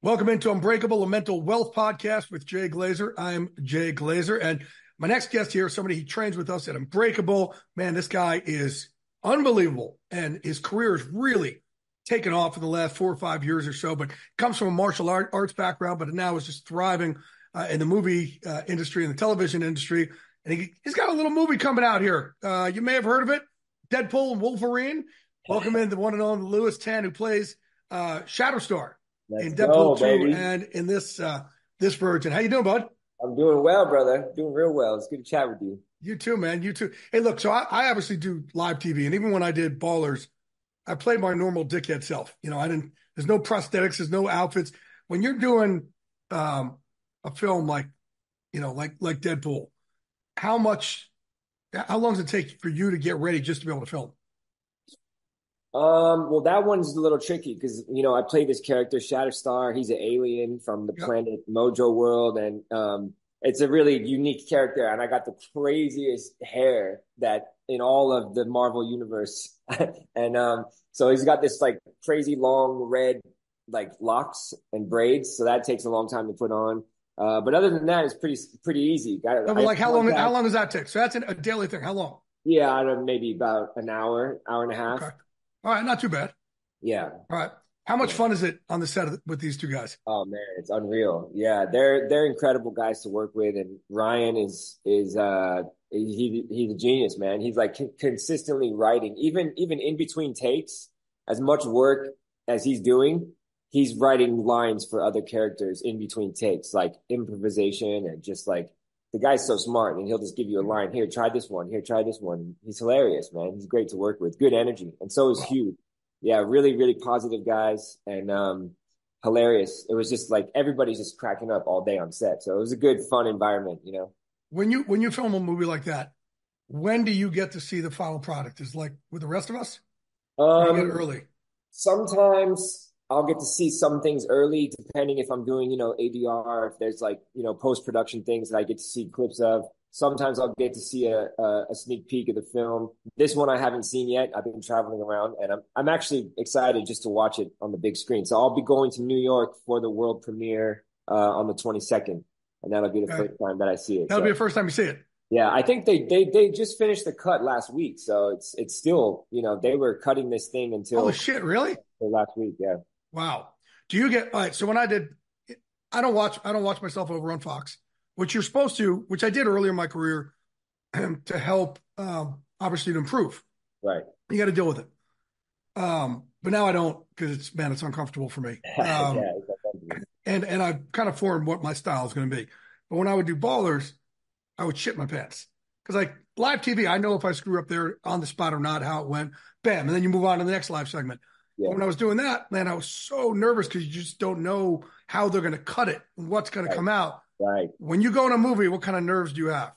Welcome into Unbreakable Mental Wealth Podcast with Jay Glazer. I'm Jay Glazer, and my next guest here is somebody he trains with us at Unbreakable. Man, this guy is unbelievable, and his career has really taken off in the last 4 or 5 years or so, but comes from a martial arts background, but now is just thriving in the movie industry and the television industry. And he's got a little movie coming out here. You may have heard of it, Deadpool and Wolverine. Welcome in the one and only Lewis Tan, who plays Shatterstar in Deadpool 2 baby. and in this version. How you doing, bud? I'm doing well, brother. Doing real well. It's good to chat with you. You too, man. You too. Hey, look, so I obviously do live TV, and even when I did Ballers, I played my normal dickhead self. There's no prosthetics, there's no outfits. When you're doing a film like Deadpool, how long does it take for you to get ready just to be able to film? Well, that one's a little tricky because, I play this character, Shatterstar. He's an alien from the planet Mojo World. And it's a really unique character. And I got the craziest hair that in all of the Marvel universe. And so he's got this like crazy long red like locks and braids. So that takes a long time to put on. But other than that, it's pretty easy. How long does that take? So that's a daily thing. How long? Yeah, I don't know, maybe about an hour and a half. Okay. All right, not too bad. Yeah. All right. How much fun is it on the set with these two guys? Oh man, it's unreal. Yeah, they're incredible guys to work with, and Ryan is he's a genius, man. He's like consistently writing, even in between takes. As much work as he's doing, he's writing lines for other characters in between takes, like improvisation and just like the guy's so smart, and he'll just give you a line. Here, try this one. Here, try this one. He's hilarious, man. He's great to work with. Good energy. And so is Hugh. Yeah, really, really positive guys and hilarious. It was just like everybody's just cracking up all day on set. So it was a good, fun environment, When you film a movie like that, when do you get to see the final product? Is it like with the rest of us? Or you get it early? Sometimes I'll get to see some things early, depending if I'm doing, ADR, if there's like, post-production things that I get to see clips of. Sometimes I'll get to see a sneak peek of the film. This one I haven't seen yet. I've been traveling around, and I'm actually excited just to watch it on the big screen. So I'll be going to New York for the world premiere on the 22nd, and that'll be the first time that I see it. That'll be the first time you see it. Yeah, I think they just finished the cut last week, so it's still, they were cutting this thing until oh shit, really? Last week, yeah. Wow. Do you get all right? So when I don't watch myself over on Fox, which you're supposed to, which I did earlier in my career to help, obviously to improve. Right. You got to deal with it. But now I don't because it's uncomfortable for me. And I've kind of formed what my style is going to be. But when I would do Ballers, I would shit my pants because like live TV, I know if I screw up there on the spot or not, how it went, bam, and then you move on to the next live segment. Yeah. When I was doing that, man, I was so nervous because you just don't know how they're going to cut it and what's going to come out. Right. When you go in a movie, what kind of nerves do you have?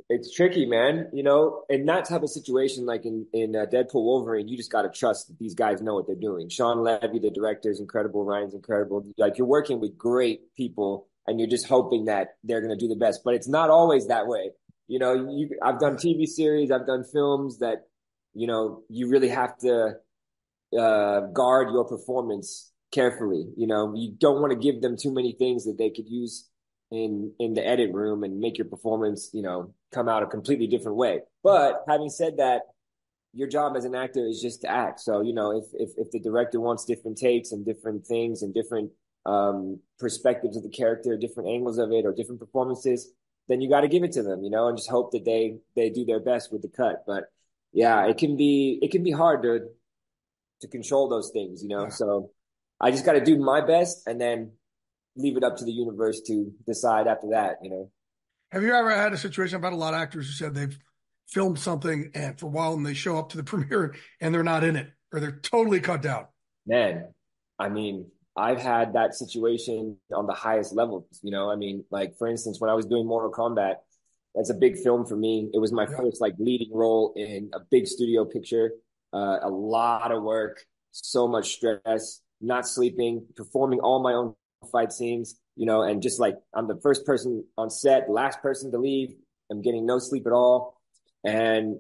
It's tricky, man. In that type of situation, like in Deadpool Wolverine, you just got to trust that these guys know what they're doing. Sean Levy, the director, is incredible. Ryan's incredible. Like you're working with great people and you're just hoping that they're going to do the best, but it's not always that way. I've done TV series, I've done films that, you really have to guard your performance carefully. You don't want to give them too many things that they could use in the edit room and make your performance, come out a completely different way. But having said that, your job as an actor is just to act. So, if the director wants different takes and different things and different perspectives of the character, different angles of it or different performances, then you got to give it to them, and just hope that they do their best with the cut. But yeah, it can be hard to control those things, Yeah. So I just got to do my best and then leave it up to the universe to decide after that, Have you ever had a situation? I've had a lot of actors who said they've filmed something and for a while and they show up to the premiere and they're not in it or they're totally cut down. Man, I mean, I've had that situation on the highest levels, like for instance, when I was doing Mortal Kombat, that's a big film for me. It was my first like leading role in a big studio picture, a lot of work, so much stress, not sleeping, performing all my own fight scenes, and just like I'm the first person on set, last person to leave. I'm getting no sleep at all and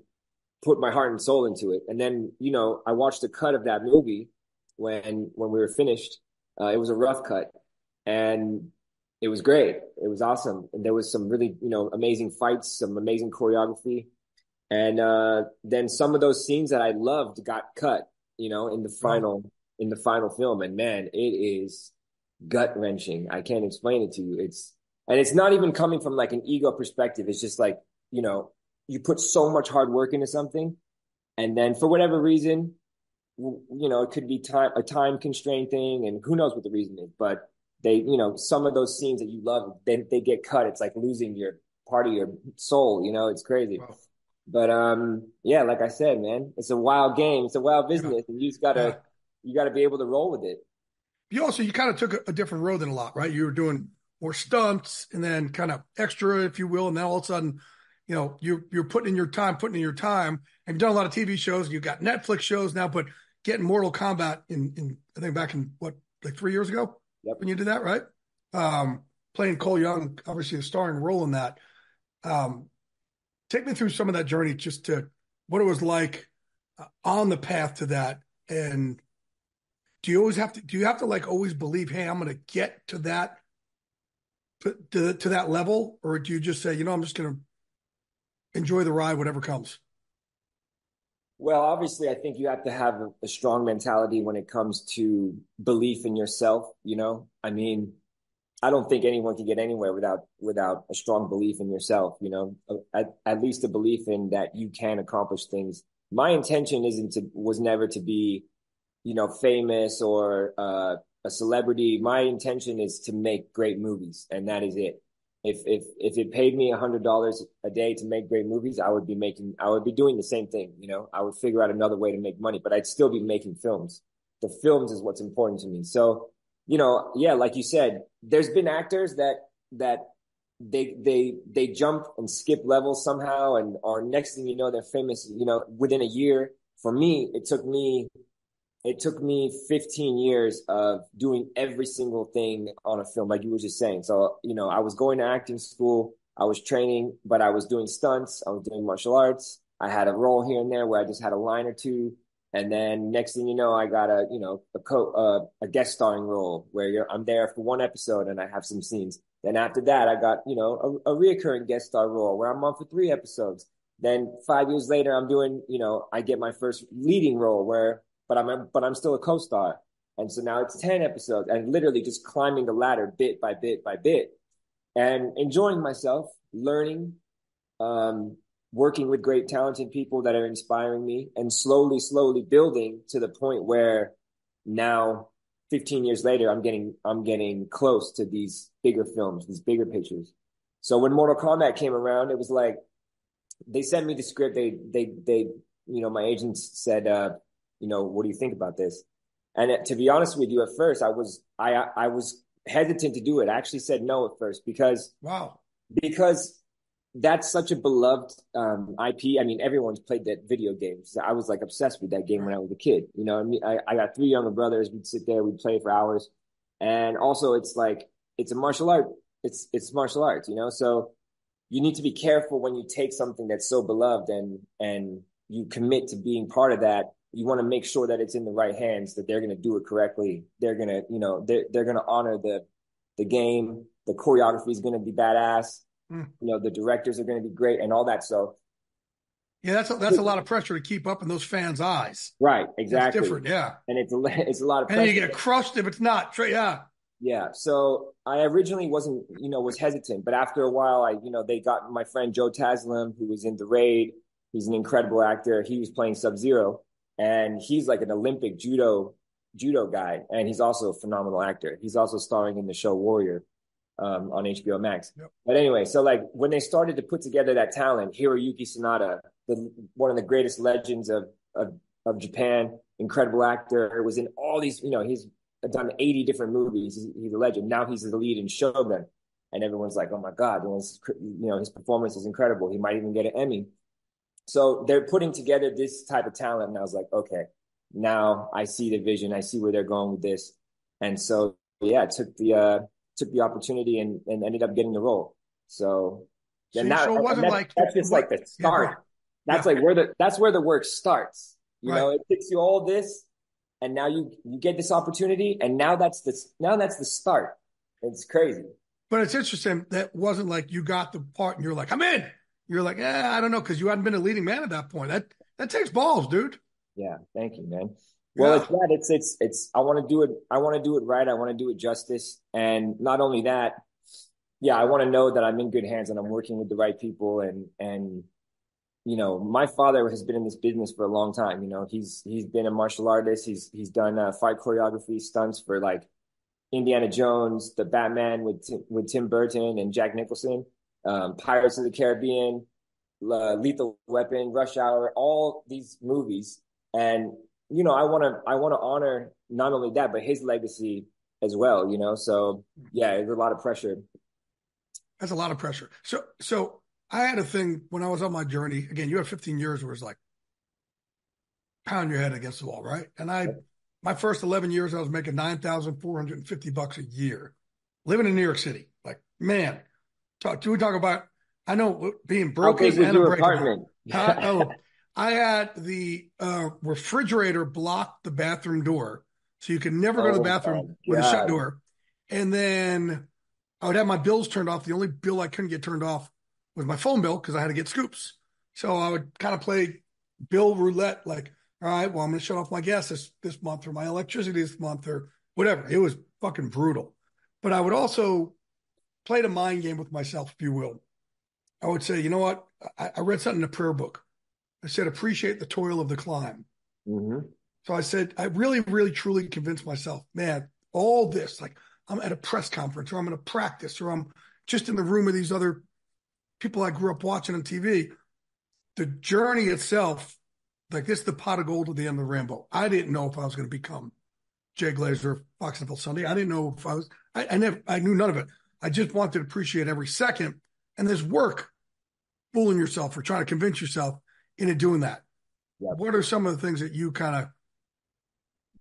put my heart and soul into it. And then, I watched a cut of that movie when we were finished It was a rough cut, and it was great. It was awesome, and there was some really amazing fights, some amazing choreography, and then some of those scenes that I loved got cut, in the Wow. final film, and man, it is gut wrenching. I can't explain it to you. And it's not even coming from like an ego perspective. It's just like, you put so much hard work into something, and then for whatever reason, it could be a time constraint thing, and who knows what the reason is, but some of those scenes that you love, they get cut. It's like losing your part of your soul, it's crazy. Wow. But yeah, like I said, man, it's a wild game. It's a wild Yeah. business, and Yeah. you gotta be able to roll with it. You kind of took a different road than a lot, right? You were doing more stunts and then kind of extra, if you will. And then all of a sudden, you're putting in your time, and you've done a lot of TV shows. You've got Netflix shows now, but getting Mortal Kombat in I think back in what, like 3 years ago Yep. when you did that, right? Playing Cole Young, obviously a starring role in that. Um, Take me through some of that journey, just to what it was like on the path to that. And do you have to like always believe, hey, I'm going to get to that level? Or do you just say, I'm just going to enjoy the ride, whatever comes? Well, obviously, I think you have to have a strong mentality when it comes to belief in yourself. I mean, I don't think anyone can get anywhere without a strong belief in yourself. At least a belief in that you can accomplish things. My intention was never to be, famous or a celebrity. My intention is to make great movies, and that is it. If it paid me $100 a day to make great movies, I would be doing the same thing. I would figure out another way to make money, but I'd still be making films. The films is what's important to me. So, yeah, like you said, there's been actors that they jump and skip levels somehow, and or next thing you know, they're famous, within a year. For me, it took me 15 years of doing every single thing on a film, like you were just saying. So, I was going to acting school, I was training, but I was doing stunts, I was doing martial arts. I had a role here and there where I just had a line or two. And then next thing you know, I got a guest starring role where I'm there for one episode and I have some scenes. Then after that, I got, a reoccurring guest star role where I'm on for 3 episodes. Then 5 years later, I'm doing, I get my first leading role but I'm still a co-star. And so now it's 10 episodes and literally just climbing the ladder bit by bit by bit and enjoying myself, learning, working with great talented people that are inspiring me, and slowly building to the point where now 15 years later, I'm getting close to these bigger films, these bigger pictures. So when Mortal Kombat came around, it was like, they sent me the script. They my agents said, what do you think about this? And to be honest with you, at first I was hesitant to do it. I actually said no at first because Wow. that's such a beloved IP. I mean, everyone's played that video game. So I was like obsessed with that game when I was a kid. I mean, I got 3 younger brothers. We'd sit there, we'd play for hours. And also it's like, it's a martial art. It's martial arts, so you need to be careful when you take something that's so beloved and you commit to being part of that. You want to make sure that it's in the right hands, that they're going to do it correctly. They're going to, they're going to honor the game. The choreography is going to be badass. The directors are going to be great and all that. So yeah, that's a lot of pressure to keep up in those fans' eyes. right, exactly. It's different, yeah. And it's a lot of pressure. And you get crushed if it's not. Yeah. Yeah. So I originally wasn't, was hesitant, but after a while, they got my friend Joe Taslim, who was in The Raid. He's an incredible actor. He was playing Sub-Zero, and he's like an Olympic judo guy. And he's also a phenomenal actor. He's also starring in the show Warrior, on HBO Max. Yep. But anyway, so like when they started to put together that talent, Hiroyuki Sanada, one of the greatest legends of Japan, incredible actor, was in all these, he's done 80 different movies. He's a legend. Now he's the lead in Shogun. And everyone's like, oh my God, his performance is incredible. He might even get an Emmy. So they're putting together this type of talent. And I was like, okay, now I see the vision. I see where they're going with this. And so, yeah, I took the opportunity and ended up getting the role. So then that's just like the start. Yeah, that's like that's where the work starts. It takes you all this, and now you get this opportunity, and now that's the start. It's crazy. But it's interesting that wasn't like you got the part and you're like, I'm in. You're like, I don't know, because you hadn't been a leading man at that point. That takes balls, dude. Yeah, thank you, man. Well, Yeah. it's that. It's. I want to do it. I want to do it right. I want to do it justice, and not only that, yeah, I want to know that I'm in good hands and I'm working with the right people. And my father has been in this business for a long time. He's been a martial artist. He's done fight choreography stunts for like Indiana Jones, the Batman with Tim Burton and Jack Nicholson, Pirates of the Caribbean, Lethal Weapon, Rush Hour, all these movies. And I want to honor not only that but his legacy as well. So yeah, there's a lot of pressure. That's a lot of pressure. So I had a thing when I was on my journey. Again, you had 15 years where it's like pound your head against the wall, right? And my first 11 years, I was making $9,450 a year, living in New York City. Like, man, we talk about, I know being broke is and your unbreakable. apartment? I had the refrigerator block the bathroom door, so you could never go to the bathroom with a shut door. And then I would have my bills turned off. The only bill I couldn't get turned off was my phone bill because I had to get scoops. So I would kind of play bill roulette, like, all right, well, I'm going to shut off my gas this month or my electricity this month or whatever. It was fucking brutal. But I would also play the mind game with myself, if you will. I would say, you know what? I read something in a prayer book. I said, appreciate the toil of the climb. Mm-hmm. So I said, I really, really, truly convinced myself, man, all this, like I'm at a press conference or I'm in a practice or I'm just in the room with these other people I grew up watching on TV. The journey itself, like this is the pot of gold at the end of the rainbow. I didn't know if I was going to become Jay Glazer, Fox NFL Sunday. I didn't know if I was, I knew none of it. I just wanted to appreciate every second. And there's work fooling yourself or trying to convince yourself into doing that. Yep. What are some of the things that you kind of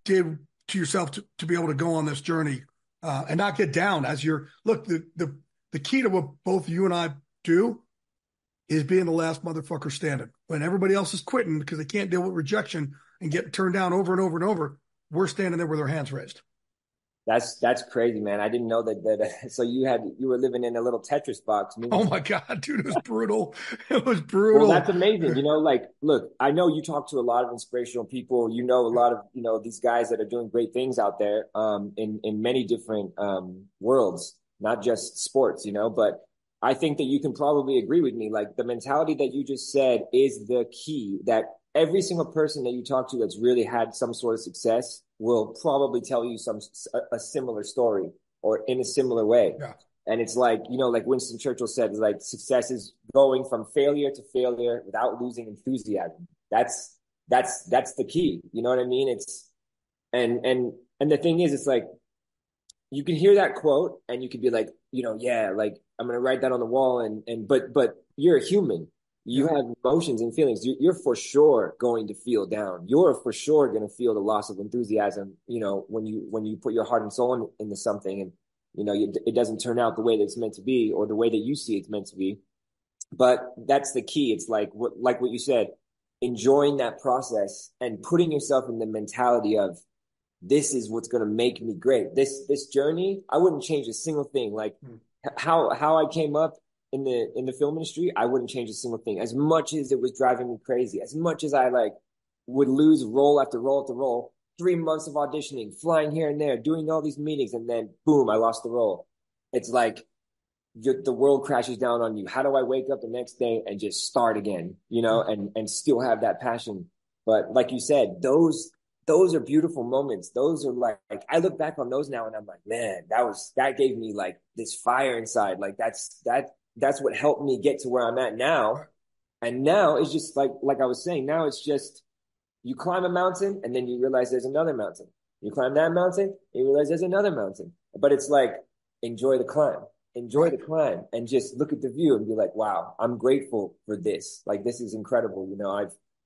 did to yourself to be able to go on this journey and not get down as you're, look, the key to what both you and I do is being the last motherfucker standing. When everybody else is quitting because they can't deal with rejection and getting turned down over and over and over, we're standing there with our hands raised. That's crazy, man. I didn't know that. So you were living in a little Tetris box. Oh my God, dude, it was brutal. It was brutal. Well, that's amazing. Like, look, I know you talk to a lot of inspirational people. A lot of, these guys that are doing great things out there, in many different, worlds, not just sports, but I think that you can probably agree with me. Like the mentality that you just said is the key, that every single person that you talk to that's really had some sort of success will probably tell you a similar story or in a similar way. Yeah. And it's like, like Winston Churchill said, like success is going from failure to failure without losing enthusiasm. That's the key. You know what I mean? It's, and the thing is, it's like, you can hear that quote and you could be like, yeah, like I'm going to write that on the wall. But you're a human. You have emotions and feelings. You're for sure going to feel down. You're for sure going to feel the loss of enthusiasm, when you put your heart and soul into something and, it doesn't turn out the way that it's meant to be or the way that you see it's meant to be. But that's the key. It's like what you said, enjoying that process and putting yourself in the mentality of, this is what's going to make me great. This journey, I wouldn't change a single thing. Like how I came up in the film industry, I wouldn't change a single thing. As much as it was driving me crazy, as much as I like would lose role after role after role, 3 months of auditioning, flying here and there, doing all these meetings, and then boom, I lost the role. It's like the world crashes down on you. How do I wake up the next day and just start again, and still have that passion? But like you said, those are beautiful moments. Those are like I look back on those now and I'm like, man, that gave me like this fire inside. Like that's what helped me get to where I'm at now. And now it's just like I was saying, now it's just, you climb a mountain and then you realize there's another mountain. You climb that mountain, you realize there's another mountain. But it's like, enjoy the climb. Enjoy the climb and just look at the view and be like, wow, I'm grateful for this. Like, this is incredible.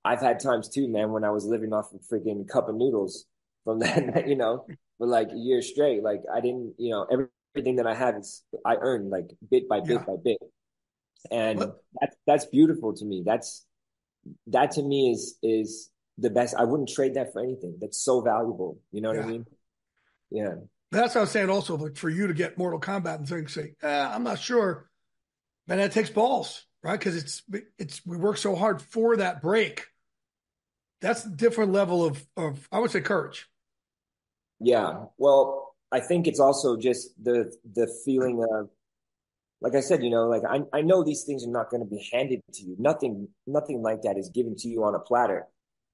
I've had times too, man, when I was living off a freaking cup of noodles from that, for like a year straight. Like I didn't, everything that I have I earned like bit by bit by bit. And that's beautiful to me. That to me is the best. I wouldn't trade that for anything. That's so valuable. You know what I mean? Yeah. That's what I was saying also, like for you to get Mortal Kombat and say, I'm not sure, man, that takes balls, right? Because we work so hard for that break. That's a different level of I would say courage. Yeah. Well, I think it's also just the feeling of, like I said, like I know these things are not going to be handed to you. Nothing like that is given to you on a platter.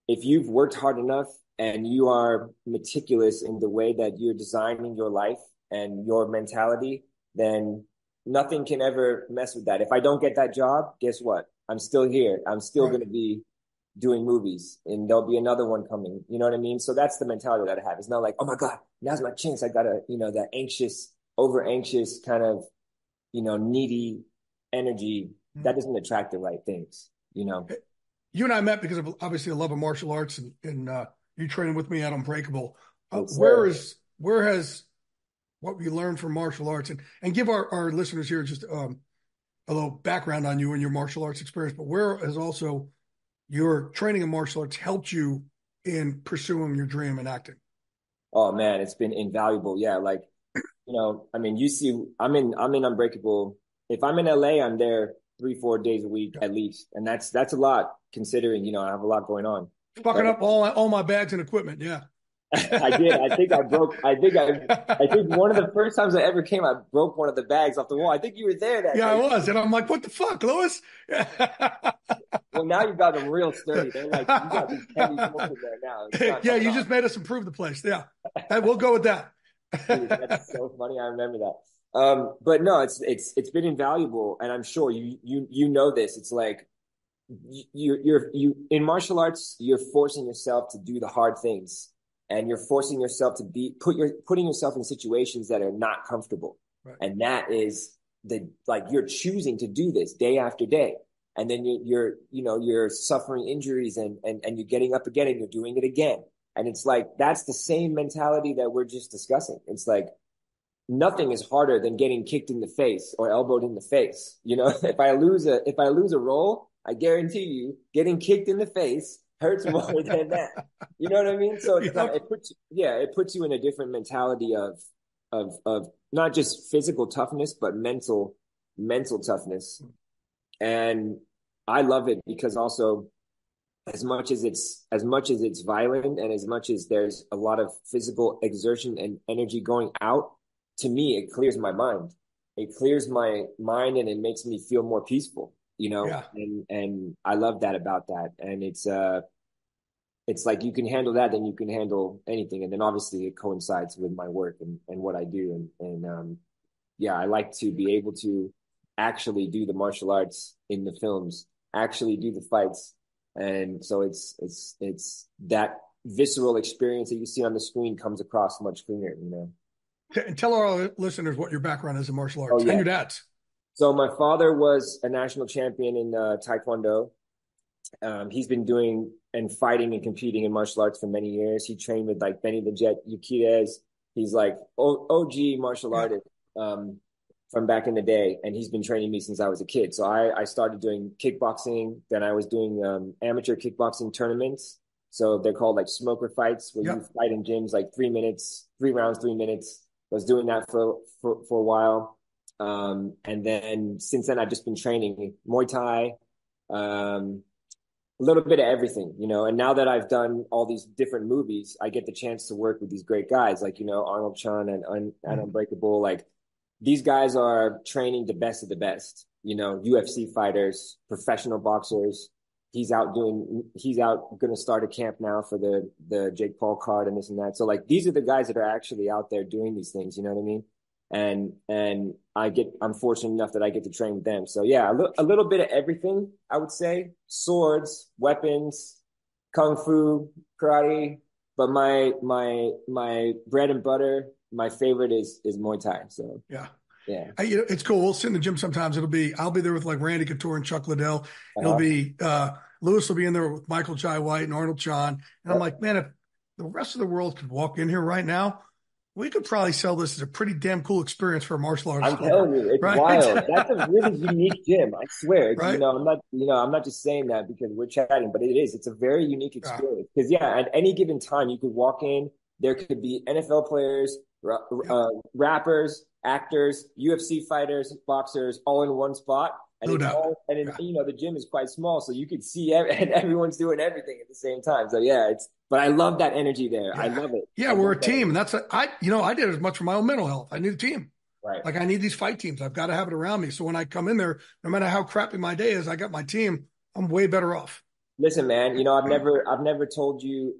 If you've worked hard enough and you are meticulous in the way that you're designing your life and your mentality, then nothing can ever mess with that. If I don't get that job, guess what? I'm still here. I'm still going to be doing movies and there'll be another one coming. You know what I mean? So that's the mentality that I have. It's not like, oh my God, now's my chance. I gotta, that anxious, over anxious kind of, needy energy that doesn't attract the right things, You and I met because of obviously a love of martial arts and you training with me at Unbreakable. Yes, Where has what we learned from martial arts and give our listeners here just a little background on you and your martial arts experience, but where has also your training in martial arts helped you in pursuing your dream in acting? Oh man, it's been invaluable. Yeah. Like, I mean, you see, I'm in Unbreakable. If I'm in LA, I'm there 3-4 days a week at least. And that's a lot considering, I have a lot going on. Fucking up all my bags and equipment. Yeah. I did. I think one of the first times I ever came, I broke one of the bags off the wall. I think you were there that day. I was. And I'm like, what the fuck, Louis? Well, now you've got them real sturdy. They're like, you got these heavy smoke in there now. Yeah, you just made us improve the place. Yeah. We'll go with that. Dude, that's so funny. I remember that. But no, it's been invaluable. And I'm sure you know this. It's like you're in martial arts, you're forcing yourself to do the hard things. And you're forcing yourself to putting yourself in situations that are not comfortable. Right. And that is you're choosing to do this day after day. And then you're suffering injuries and you're getting up again and you're doing it again. And it's like, that's the same mentality that we're just discussing. It's like, nothing is harder than getting kicked in the face or elbowed in the face. If I lose a role, I guarantee you getting kicked in the face hurts more than that. You know what I mean? So it puts you in a different mentality of not just physical toughness, but mental toughness. And I love it because also as much as it's violent and as much as there's a lot of physical exertion and energy going out, to me, it clears my mind. It clears my mind and it makes me feel more peaceful. And I love that about that. And it's like you can handle that, then you can handle anything. And then obviously it coincides with my work and what I do. And I like to be able to actually do the martial arts in the films, actually do the fights. And so it's that visceral experience that you see on the screen comes across much cleaner, And tell our listeners what your background is in martial arts and your dad's. So my father was a national champion in Taekwondo. He's been doing and fighting and competing in martial arts for many years. He trained with like Benny the Jet Urquidez. He's like OG martial artist from back in the day. And he's been training me since I was a kid. So I started doing kickboxing. Then I was doing amateur kickboxing tournaments. So they're called like smoker fights where you fight in gyms like 3 minutes, 3 rounds, 3 minutes. I was doing that for a while. And then since then I've just been training Muay Thai, a little bit of everything, and now that I've done all these different movies, I get the chance to work with these great guys like, Arnold Chan and Unbreakable. Like these guys are training the best of the best, UFC fighters, professional boxers. He's out going to start a camp now for the Jake Paul card and this and that. So like, these are the guys that are actually out there doing these things. You know what I mean? And I'm fortunate enough that I get to train with them. So yeah, a little bit of everything, I would say. Swords, weapons, kung fu, karate, but my bread and butter, my favorite is Muay Thai. So yeah. It's cool. We'll sit in the gym sometimes. I'll be there with like Randy Couture and Chuck Liddell. It'll be Lewis will be in there with Michael Jai White and Arnold Chan. And I'm like, man, if the rest of the world could walk in here right now, we could probably sell this as a pretty damn cool experience for a martial artist. I'm telling you, it's right? wild. That's a really unique gym. I swear. It's, Right? I'm not just saying that because we're chatting, but it is. It's a very unique Yeah. experience. Because yeah, at any given time, you could walk in. There could be NFL players, rappers, actors, UFC fighters, boxers, all in one spot. And No it's doubt. all, and Yeah. the gym is quite small, so you could see and everyone's doing everything at the same time. So yeah, but I love that energy there. Yeah. I love it. Yeah, we're a team. And I did as much for my own mental health. I need a team. Right. Like I need these fight teams. I've got to have it around me. So when I come in there, no matter how crappy my day is, I got my team. I'm way better off. Listen, man, I've never told you,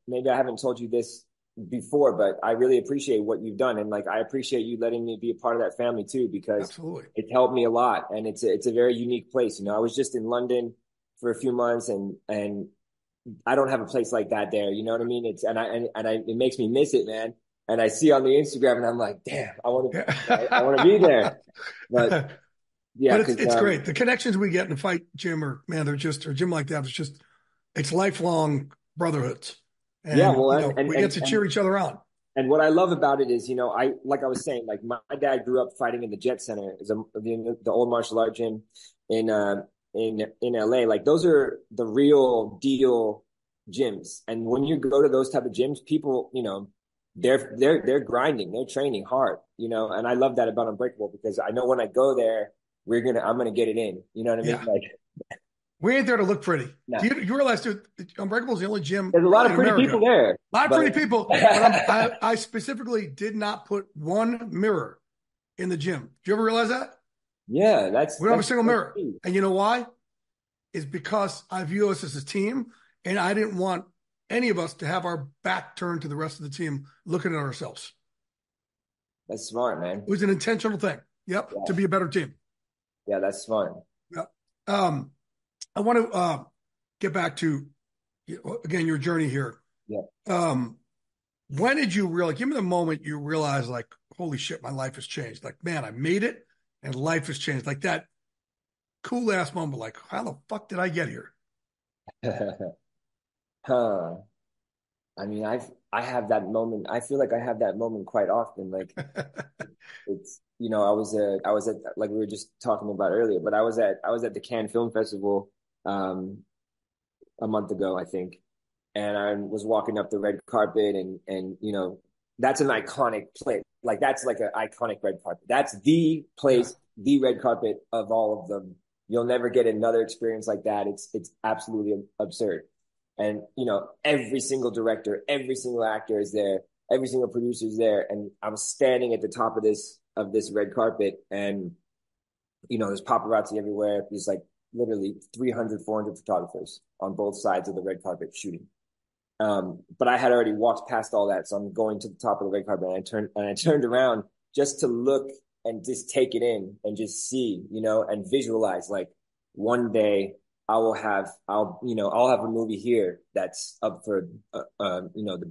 maybe I haven't told you this before, but I really appreciate what you've done. And like, I appreciate you letting me be a part of that family too, because Absolutely. it's helped me a lot. And it's a very unique place. I was just in London for a few months and I don't have a place like that there. You know what I mean? It makes me miss it, man. And I see on the Instagram and I'm like, damn, I want to be there. But yeah, but it's great. The connections we get in the fight gym or a gym like that. It's lifelong brotherhoods. And, yeah. Well, we get to cheer each other on. And what I love about it is, like I was saying, like my dad grew up fighting in the Jet Center, the old martial art gym in LA. Like those are the real deal gyms. And when you go to those type of gyms, people, they're grinding, they're training hard, and I love that about Unbreakable because I know when I go there, I'm gonna get it in. You know what I mean? Yeah. Like we ain't there to look pretty. No. You realize, dude, Unbreakable is the only gym. There's a lot of pretty people there. A lot of pretty people. But I specifically did not put one mirror in the gym. Do you ever realize that? Yeah, we don't have a single mirror. And you know why? It's because I view us as a team, and I didn't want any of us to have our back turned to the rest of the team looking at ourselves. That's smart, man. It was an intentional thing. Yep, yeah. To be a better team. Yeah, that's smart. Yep. I want to get back to, again, your journey here. Yeah. When did you realize, give me the moment you realized, like, holy shit, my life has changed. Like, man, I made it and life has changed. Like that cool ass moment, like, how the fuck did I get here? I mean, I have that moment. I feel like I have that moment quite often. Like it's, I was at, like we were just talking about earlier, but I was at the Cannes Film Festival a month ago, I think. And I was walking up the red carpet and that's an iconic place. Like that's like an iconic red carpet. That's the place, the red carpet of all of them. You'll never get another experience like that. It's absolutely absurd. And, every single director, every single actor is there, every single producer is there. And I was standing at the top of this red carpet and, there's paparazzi everywhere. There's like literally 300, 400 photographers on both sides of the red carpet shooting. But I had already walked past all that. So I'm going to the top of the red carpet and I turned around just to look and just take it in and just see, and visualize like one day I'll have a movie here that's up for, the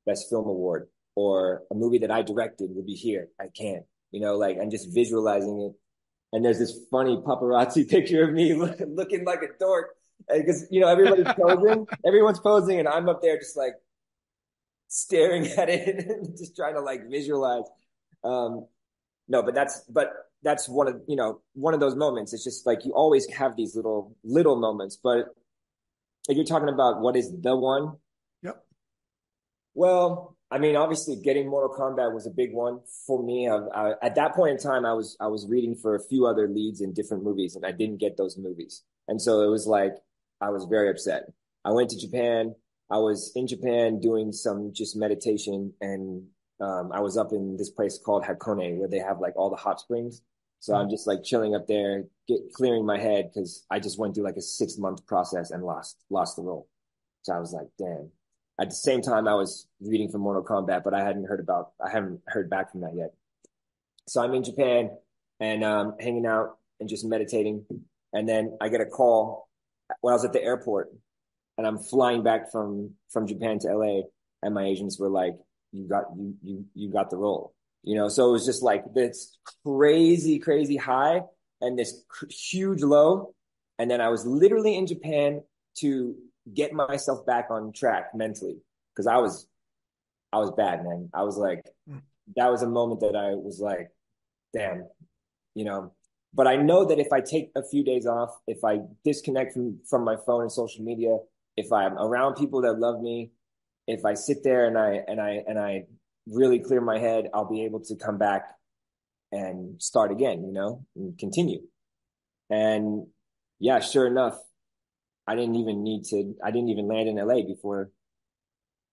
best film award, or a movie that I directed will be here at Cannes, and just visualizing it. And there's this funny paparazzi picture of me looking like a dork because, everyone's posing and I'm up there just like staring at it and just trying to like visualize. No, but that's one of those moments. It's just like you always have these little moments, but if you're talking about what is the one, yep. Well, I mean, obviously, getting Mortal Kombat was a big one for me. At that point in time, I was reading for a few other leads in different movies, and I didn't get those movies, and so it was like I was very upset. I went to Japan. I was in Japan doing some just meditation, and I was up in this place called Hakone where they have like all the hot springs. So I'm just like chilling up there, clearing my head because I just went through like a 6-month process and lost the role. So I was like, damn. At the same time, I was reading for Mortal Kombat, but I haven't heard back from that yet. So I'm in Japan and hanging out and just meditating. And then I get a call when I was at the airport and I'm flying back from Japan to LA, and my agents were like, you got the role, so it was just like this crazy high and this huge low. And then I was literally in Japan to get myself back on track mentally because I was I was bad, man. I was like, that was a moment that I was like, damn, you know. But I know that if I take a few days off, if I disconnect from my phone and social media, if I'm around people that love me, if I sit there and I really clear my head, I'll be able to come back and start again, and continue. And yeah, sure enough, I didn't even land in LA before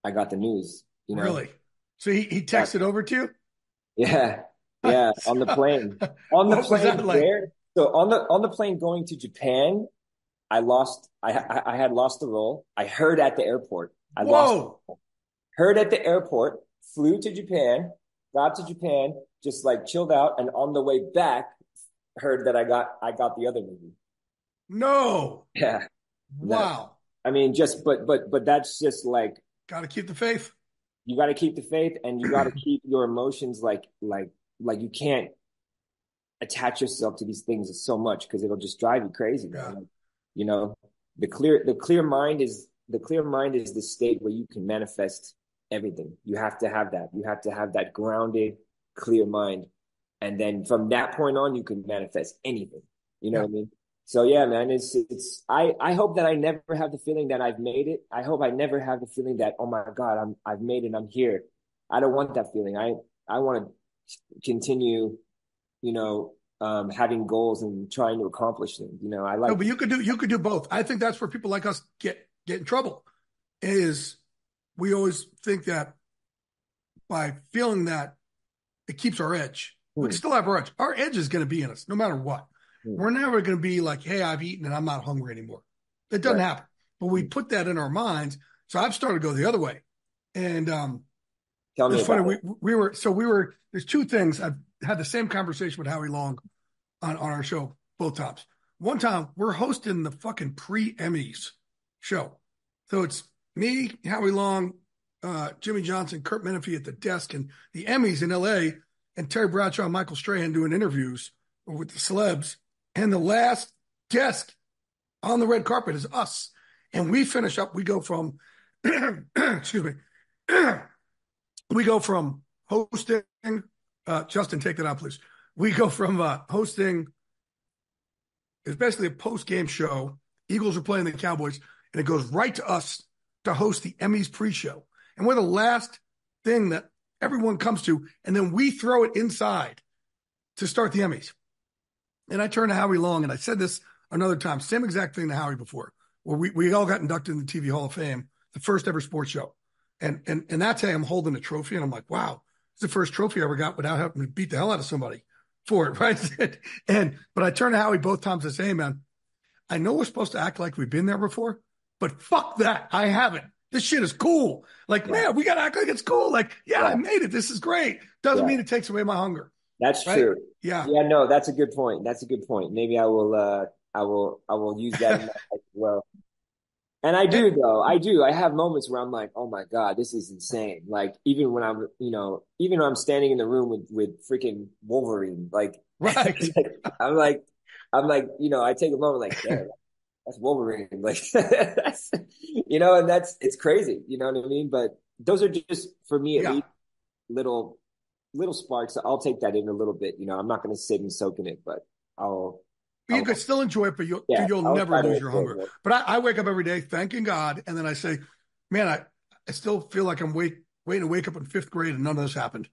I got the news. Really? So he Yeah, texted over to you? yeah, yeah, on the plane. On the What was that plane like? there. So on the plane going to Japan, I had lost the role. I heard at the airport. I lost Whoa. heard at the airport, flew to Japan, got to Japan, just like chilled out, and on the way back, heard that I got the other movie. No. Yeah. That Wow. I mean, just but that's just like Got to keep the faith. you got to keep the faith and you got to keep your emotions like you can't attach yourself to these things so much because it'll just drive you crazy, man. Yeah. Like, you know, the clear mind is the state where you can manifest everything. You have to have that. You have to have that grounded, clear mind. And then from that point on, you can manifest anything. You know Yeah. what I mean? So yeah, man, I hope that I never have the feeling that I've made it. I hope I never have the feeling that, oh my God, I've made it, I'm here. I don't want that feeling. I want to continue, having goals and trying to accomplish things. I No, like, but you could do both. I think that's where people like us get in trouble. Is we always think that by feeling that it keeps our edge. We hmm, still have our edge. Our edge is going to be in us no matter what. hmm, We're never going to be like, hey, I've eaten and I'm not hungry anymore. It doesn't right. happen. But we Hmm. put that in our minds. So I've started to go the other way. And Tell me it's funny. about We were. There's two things. I've had the same conversation with Howie Long on our show both times. One time we're hosting the fucking pre-Emmys show. So it's me, Howie Long, Jimmy Johnson, Kurt Menefee at the desk, and the Emmys in LA, and Terry Bradshaw and Michael Strahan doing interviews with the celebs. And the last guest on the red carpet is us. And we finish up, we go from, excuse me, we go from hosting, Justin, take that out, please. We go from hosting, it's basically a post-game show. Eagles are playing the Cowboys, and it goes right to us to host the Emmys pre-show. And we're the last thing that everyone comes to, and then we throw it inside to start the Emmys. And I turned to Howie Long, and I said this another time, same exact thing to Howie before, where we all got inducted in the TV Hall of Fame, the first ever sports show. And that day I'm holding a trophy, and I'm like, wow, it's the first trophy I ever got without having to beat the hell out of somebody for it, right? But I turned to Howie both times and say, hey, man, I know we're supposed to act like we've been there before, but fuck that. I haven't. This shit is cool. Like, yeah, man, we got to act like it's cool. Like, yeah, I yeah, made it. This is great. Doesn't yeah. mean it takes away my hunger, That's right? true. Yeah. Yeah, no, that's a good point. That's a good point. Maybe I will use that in my life as well. And I And, do though. I do. I have moments where I'm like, oh my God, this is insane. Like even when I'm standing in the room with freaking Wolverine, like, right. I'm like, I take a moment like, damn, that's Wolverine. Like and it's crazy. You know what I mean? But those are just, for me at Yeah. least, little sparks. I'll take that in a little bit. I'm not going to sit and soak in it, but I'll, You I'll, could still enjoy it, but yeah, you'll I'll never try to lose your enjoy hunger. it. But I wake up every day thanking God, and then I say, man, I still feel like I'm waiting to wake up in fifth grade, and none of this happened.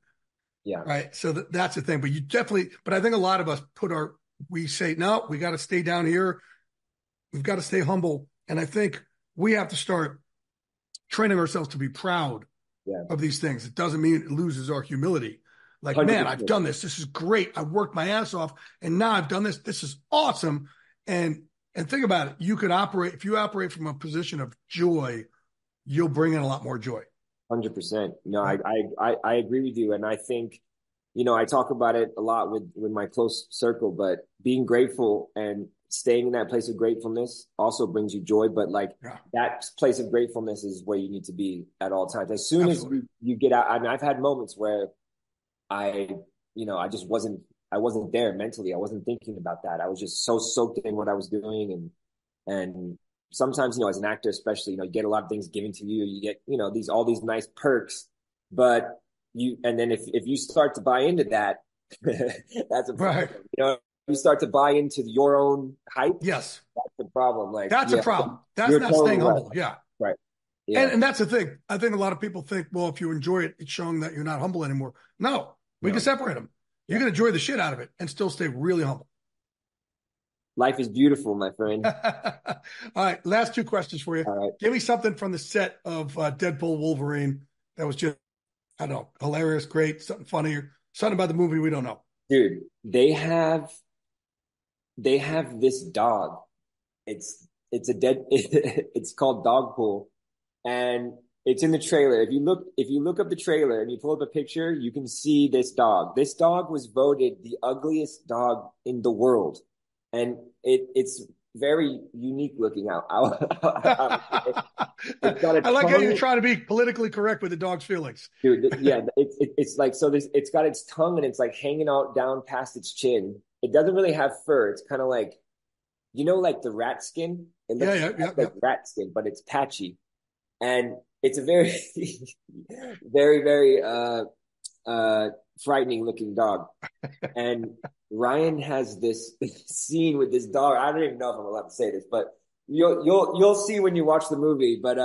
Yeah, Right. So that's the thing. But but I think a lot of us we say, no, we got to stay down here. We've got to stay humble. And I think we have to start training ourselves to be proud yeah, of these things. It doesn't mean it loses our humility. Like, man, I've 100%. done this. This is great. I worked my ass off, and now I've done this. This is awesome. And think about it. If you operate from a position of joy, you'll bring in a lot more joy. 100%. No, Right. I agree with you. And I think, I talk about it a lot with my close circle, but being grateful and staying in that place of gratefulness also brings you joy. But like Yeah. that place of gratefulness is where you need to be at all times. As soon as Absolutely. you get out, I mean, I've had moments where I, I wasn't there mentally. I wasn't thinking about that. I was just so soaked in what I was doing. And sometimes, as an actor, especially, you get a lot of things given to you. You get, all these nice perks, But and then if you start to buy into that, that's a Right. problem. You know, you start to buy into your own hype. Yes. That's the problem. Like, That's a yeah, problem. That's you're not totally staying right. humble. Yeah. Right. Yeah. And that's the thing. I think a lot of people think, well, if you enjoy it, it's showing that you're not humble anymore. No, we can No. separate them. You can enjoy the shit out of it and still stay really humble. Life is beautiful, my friend. All right. Last two questions for you. All right. Give me something from the set of Deadpool Wolverine that was just, I don't know, hilarious, great, something funny, or something about the movie we don't know. Dude, they have this dog. It's a dead it's called Dogpool. And it's in the trailer. If you look up the trailer and you pull up a picture, you can see this dog. This dog was voted the ugliest dog in the world. And it's very unique looking out. It's got a I like how tongue. you're trying to be politically correct with the dog's feelings. Dude, yeah, it's like, so this, it's got its tongue and it's like hanging out down past its chin. It doesn't really have fur. It's kind of like, you know, like the rat skin. It looks like rat skin, but it's patchy. And it's a very, very, very frightening looking dog. And Ryan has this scene with this dog. I don't even know if I'm allowed to say this, but you'll see when you watch the movie. But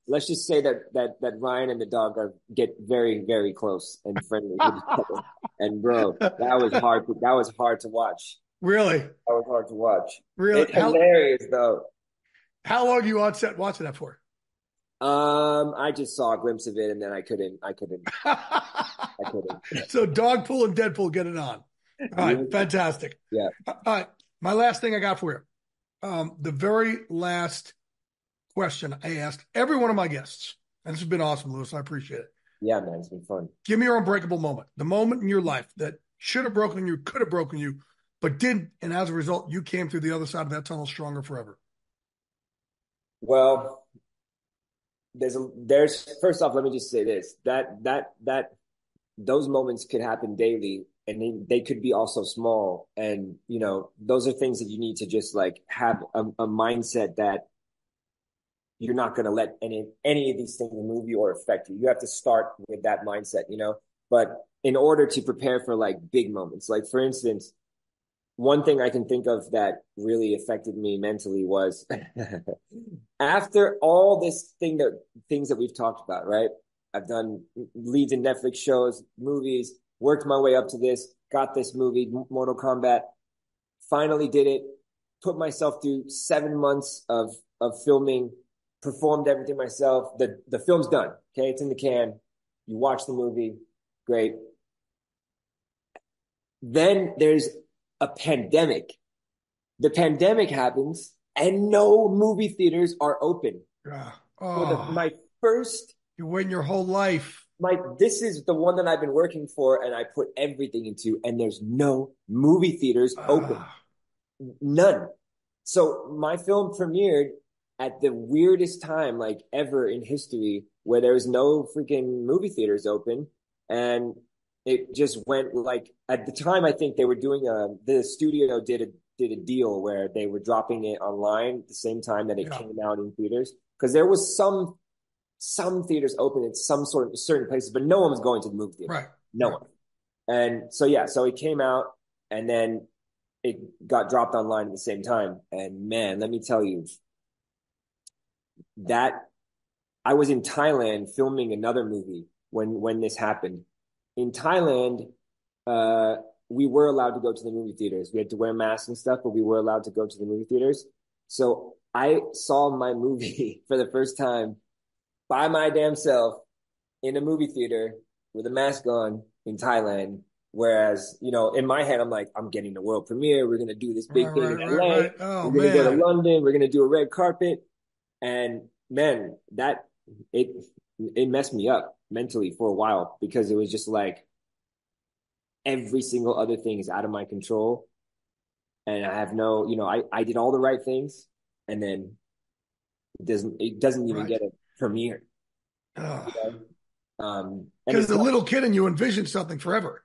let's just say that Ryan and the dog get very, very close and friendly with each other. And bro, that was hard to watch. Really? That was hard to watch. Really? It's hilarious though. How long are you on set watching that for? I just saw a glimpse of it and then I couldn't. So Dogpool and Deadpool get it on. All right, fantastic. Yeah. All right, my last thing I got for you. The very last question I ask every one of my guests, and this has been awesome, Lewis. I appreciate it. Yeah, man, it's been fun. Give me your unbreakable moment, the moment in your life that should have broken you, could have broken you, but didn't, and as a result, you came through the other side of that tunnel stronger forever. Well, there's first off, let me just say this, that those moments could happen daily and they could be also small. And, you know, those are things that you need to just like have a mindset that you're not going to let any of these things move you or affect you. You have to start with that mindset, you know, but in order to prepare for like big moments, like for instance, one thing I can think of that really affected me mentally was after all this things that we've talked about, right? I've done leads in Netflix shows, movies, worked my way up to this, got this movie, Mortal Kombat, finally did it, put myself through 7 months of filming, performed everything myself. The film's done. Okay. It's in the can. You watch the movie. Great. Then there's a pandemic. The pandemic happens and no movie theaters are open. My first, you wait your whole life. This is the one that I've been working for and I put everything into, and there's no movie theaters open. None. So my film premiered at the weirdest time like ever in history, where there was no freaking movie theaters open. And it just went like, at the time, I think they were doing the studio did a deal where they were dropping it online at the same time that it came out in theaters. Cause there was some theaters open in some sort of certain places, but no one was going to the movie theater. Right. No one. And so, yeah, so it came out and then it got dropped online at the same time. And man, let me tell you that I was in Thailand filming another movie when this happened. In Thailand, we were allowed to go to the movie theaters. We had to wear masks and stuff, but we were allowed to go to the movie theaters. So I saw my movie for the first time by my damn self in a movie theater with a mask on in Thailand. Whereas, you know, in my head, I'm like, I'm getting the world premiere. We're going to do this big thing in LA. Right. Oh, we're going to go to London. We're going to do a red carpet. And man, it messed me up mentally for a while, because it was just like every single other thing is out of my control. And I have no, you know, I did all the right things and then it doesn't even get a premiere. Because the little kid in you envisioned something forever.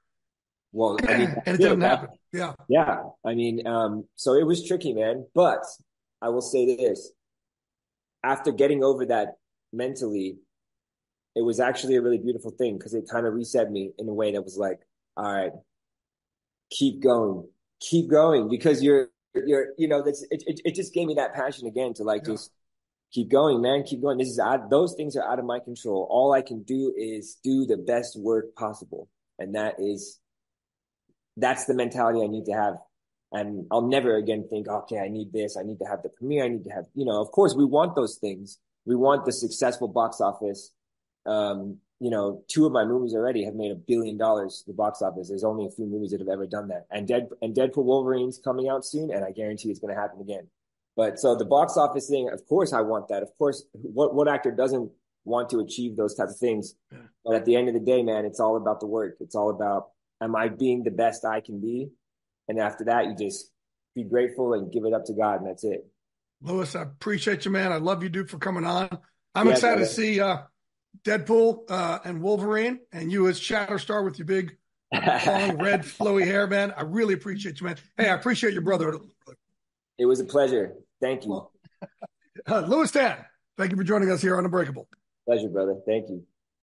Well, I mean, and it doesn't happen. Yeah. Yeah. I mean, so it was tricky, man. But I will say this, after getting over that mentally, it was actually a really beautiful thing because it kind of reset me in a way that was like, all right, keep going because it just gave me that passion again to like just keep going, man, keep going. Those things are out of my control. All I can do is do the best work possible. And that's the mentality I need to have. And I'll never again think, okay, I need this. I need to have the premiere. I need to have, of course we want those things. We want the successful box office. Two of my movies already have made $1 billion the box office. There's only a few movies that have ever done that. And Deadpool Wolverine's coming out soon, and I guarantee it's going to happen again. But so the box office thing, of course I want that. Of course, what actor doesn't want to achieve those types of things? Yeah. But at the end of the day, man, it's all about the work. It's all about, am I being the best I can be? And after that, you just be grateful and give it up to God, and that's it. Louis, I appreciate you, man. I love you, dude, for coming on. I'm excited to see Deadpool and Wolverine, and you as Shatterstar with your big, long, red, flowy hair, man. I really appreciate you, man. Hey, I appreciate your brother. It was a pleasure. Thank you. Louis Tan, thank you for joining us here on Unbreakable. Pleasure, brother. Thank you.